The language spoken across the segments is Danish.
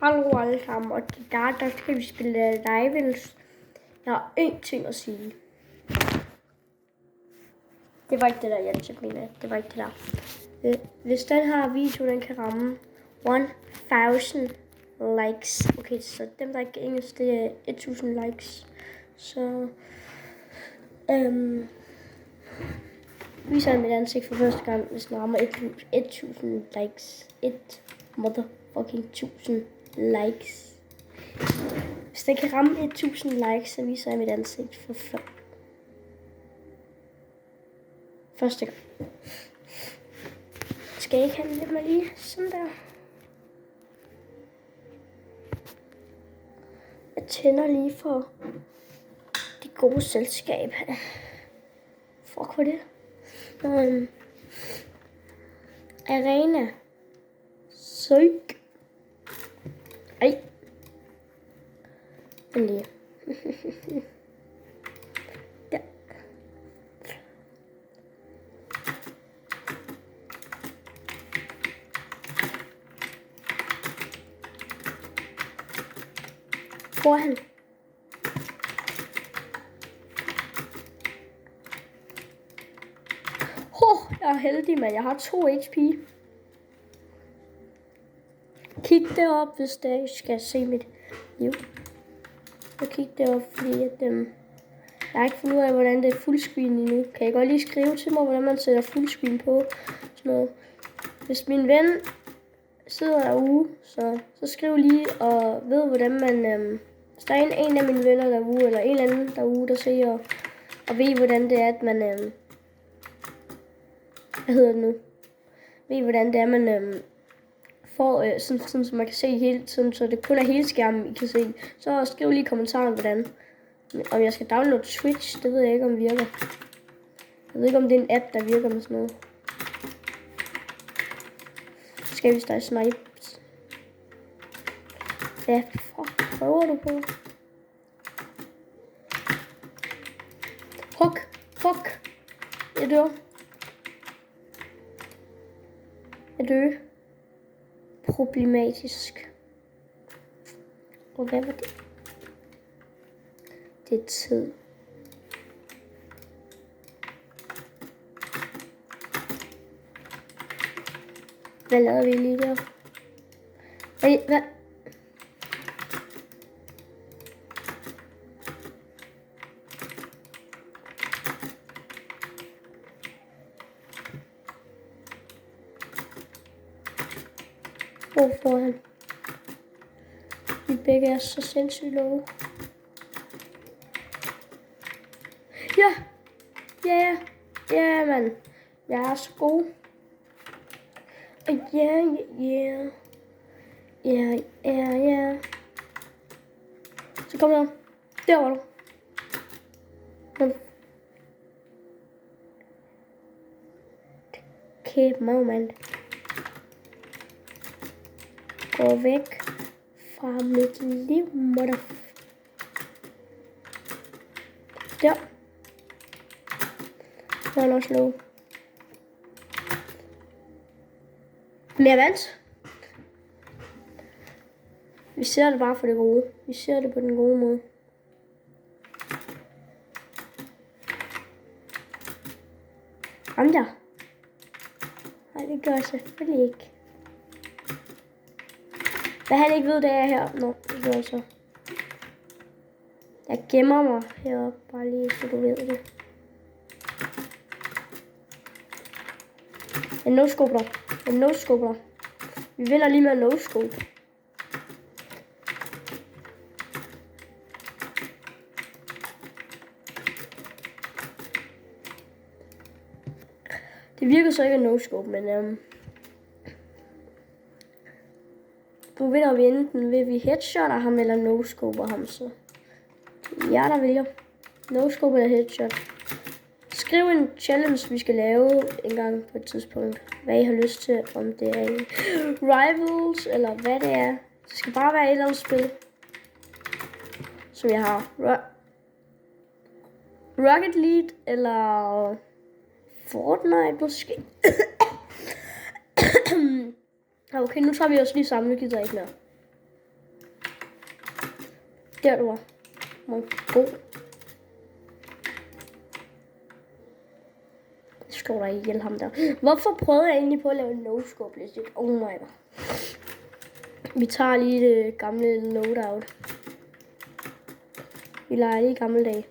Hallo alle sammen, og i dag der skal vi spille Rivals. Jeg har én ting at sige. Det var ikke det der, jeg mener. Det var ikke det der. Hvis den her video, den kan ramme 1000 likes. Okay, så dem der ikke er engelsk, det er 1000 likes. Så viser jeg mit ansigt for første gang, hvis den rammer 1000 likes. Motherfucking 1000 likes. Hvis den kan ramme 1000 likes, så viser jeg mit ansigt for første gang. Skal jeg ikke have lidt mig lige sådan der? Jeg tænder lige for det gode selskab. Fuck for det. Arena. Søg. Ej. Men lige. Der. Hvor er han? Jeg er heldig, men jeg har 2 HP. Kig derop, hvis der skal se mit liv. Og kig derop, fordi at, jeg har ikke fundet ud af, hvordan det er fullscreen endnu. Kan jeg godt lige skrive til mig, hvordan man sætter fullscreen på? Sådan noget. Hvis min ven sidder derude, så skriv lige og ved, hvordan man... hvis der er en af mine venner derude, eller en eller anden derude, der ser og ved, hvordan det er, at man... hvad hedder det nu? Ved, hvordan det er, man får, sådan så man kan se hele tiden, så det kun er hele skærmen, I kan se. Så skriv lige i kommentaren, hvordan. Om jeg skal downloade Twitch, det ved jeg ikke, om virker. Jeg ved ikke, om det er en app, der virker med sådan noget. Skal vi starte snipes? Hvad fuck prøver du på? Fuck! Jeg dør. Problematisk. Og hvad var det? Det er tid. Hvad lavede vi lige der? Hvad? Hvorfor han? Vi begge er så sindssygt love. Ja, mand. Jeg er så god. Ja. Så kom der. Der var du. Okay, moment. Gå væk fra mit liv, mother. Der. Jeg er også low. Men jeg vandt. Vi ser det bare for det gode. Vi ser det på den gode måde. Ham der. Nej, det gør jeg selvfølgelig ikke. Hvad han ikke ved, det er her. Nå, det gør jeg så. Jeg gemmer mig heroppe, bare lige så du ved det. En no-scope der. Vi vinder lige med en no-scope. Det virker så ikke en no-scope, men nu vinder vi enten ved vi headshotter ham eller no-scoper ham, så ja, der vælger no-scope eller headshot. Skriv en challenge, vi skal lave en gang på et tidspunkt. Hvad I har lyst til, om det er Rivals, eller hvad det er. Det skal bare være et eller andet spil, som jeg har. Rocket League, eller Fortnite måske. Okay, nu tager vi os lige sammen. Nu gider jeg ikke mere. Der du var. God. Jeg slår dig ihjel ham der. Hvorfor prøvede jeg egentlig på at lave en no-scope legit? Oh my god. Vi tager lige det gamle loadout. Vi leger lige gamle dage.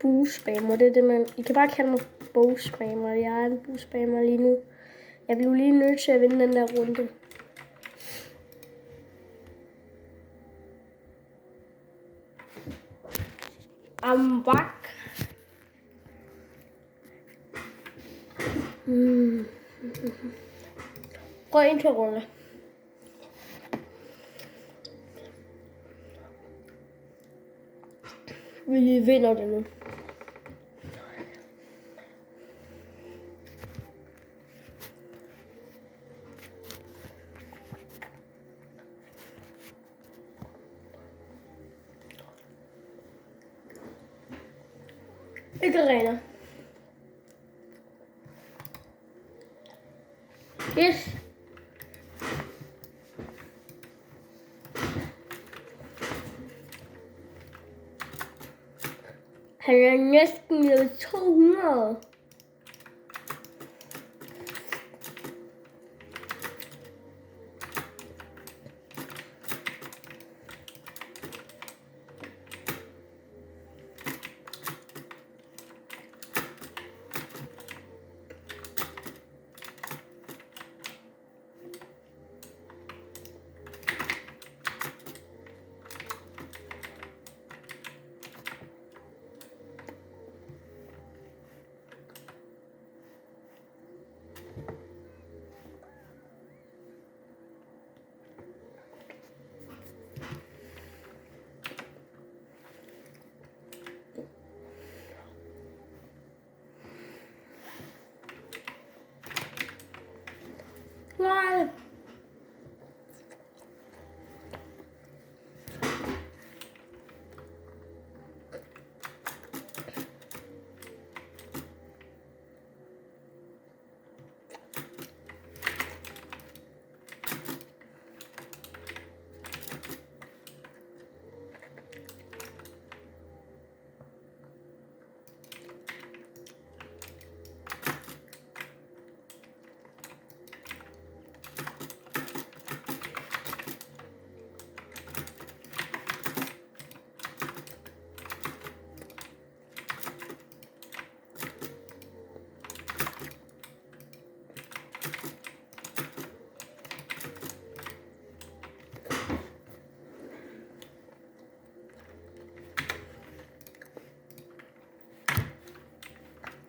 Boospammer, det er det man... I kan bare kalde mig bogspammer. Jeg er en boospammer lige nu. Jeg blev lige nødt til at vinde den der runde. I'm back. Prøv en til runde. Vi vinder det nu. Ikke regner. Yes. Han er næsten nede 200. Nej.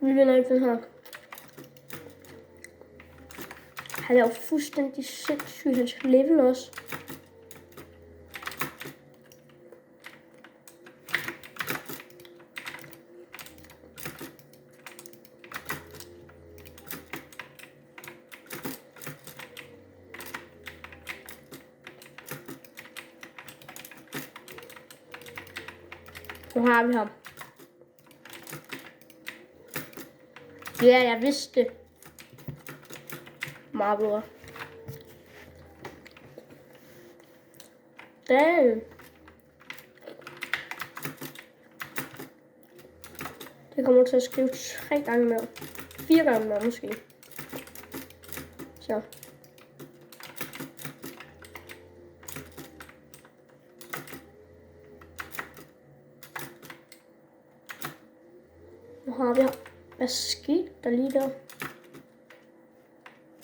Vi vinder ikke den her. Han er jo fuldstændig sindssyg. Hans level også. Nu har vi ham. Ja, jeg vidste det. Meget bedre. Damn. Det kommer til at skrive 3 gange mere. 4 gange mere måske. Så. Nu har vi ham. Hvad skete der lige der?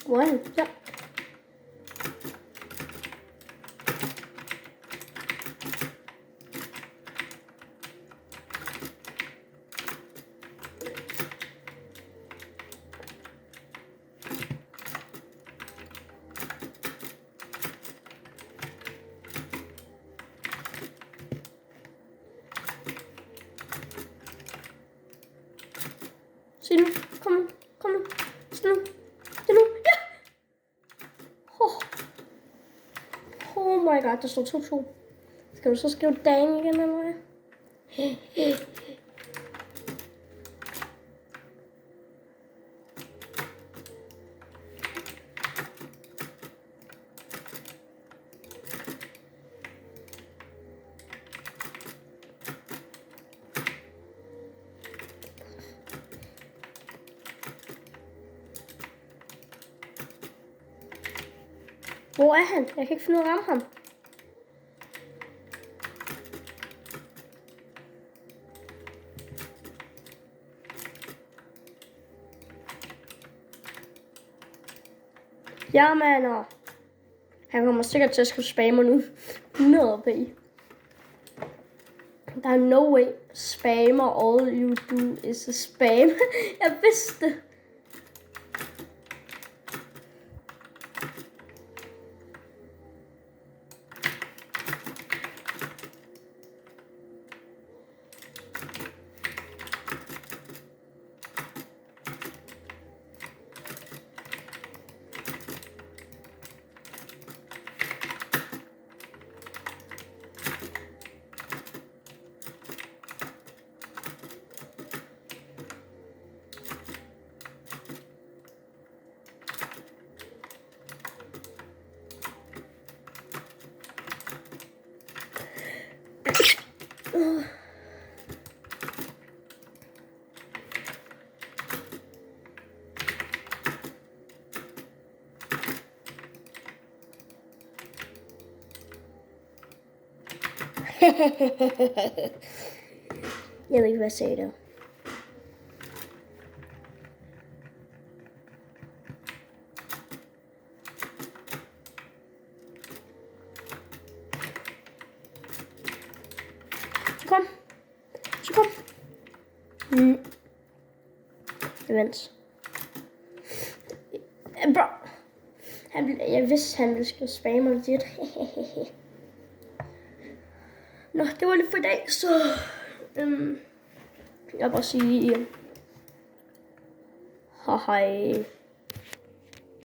Hvor er han? Ja. Se nu. Kom nu. Kom nu. Se nu. Se nu. Ja! Oh my god, der står 2-2. Skal du så skrive dagen igen, eller hvad? Hvor er han? Jeg kan ikke finde ud af at ramme ham. Ja, mander. Han kommer sikkert til at skulle spamme nu. 100 p. Der er no way. Spammer, all you do is a spam. Jeg vidste det. Jeg ved ikke, hvad jeg sagde der. Så kom. Jeg vandt. Bro. Jeg vidste, han ville skrive spamme lidt. Nå, det var lidt for i dag, så jeg vil bare sige hej.